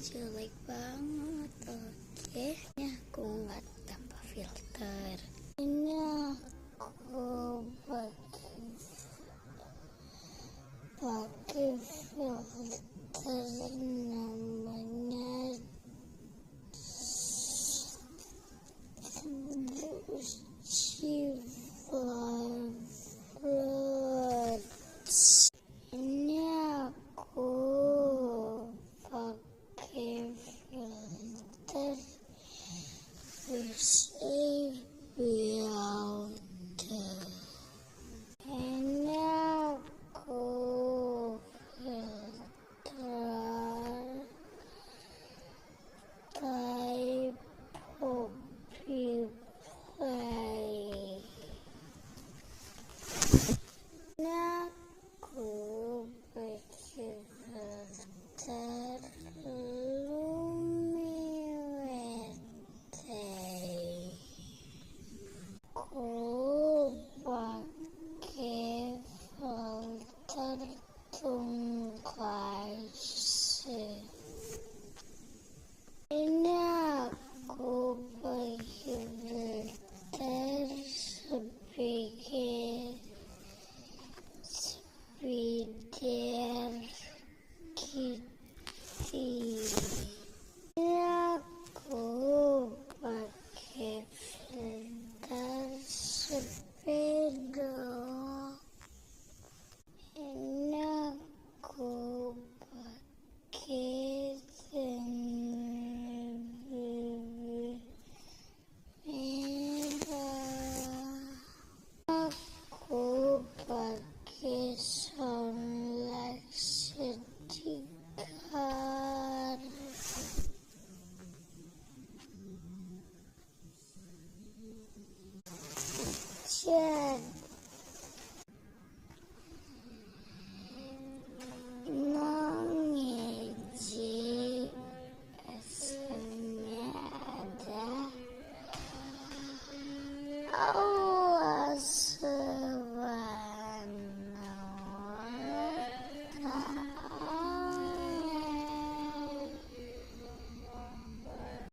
jelek banget. Oke, ini aku nggak tanpa filter. Ini aku pakai filter namanya Fruits. Ini aku pakai filter bersih beauty. Ini aku filter type Poppy Play. Ini aku pakai filter Luminate. Aku pakai filter Tungkasih. Ini aku pakai filter Spider Kitty. Ini aku pakai filter sepeda. Ini aku pakai aku pakai sunlight stiker. Jadi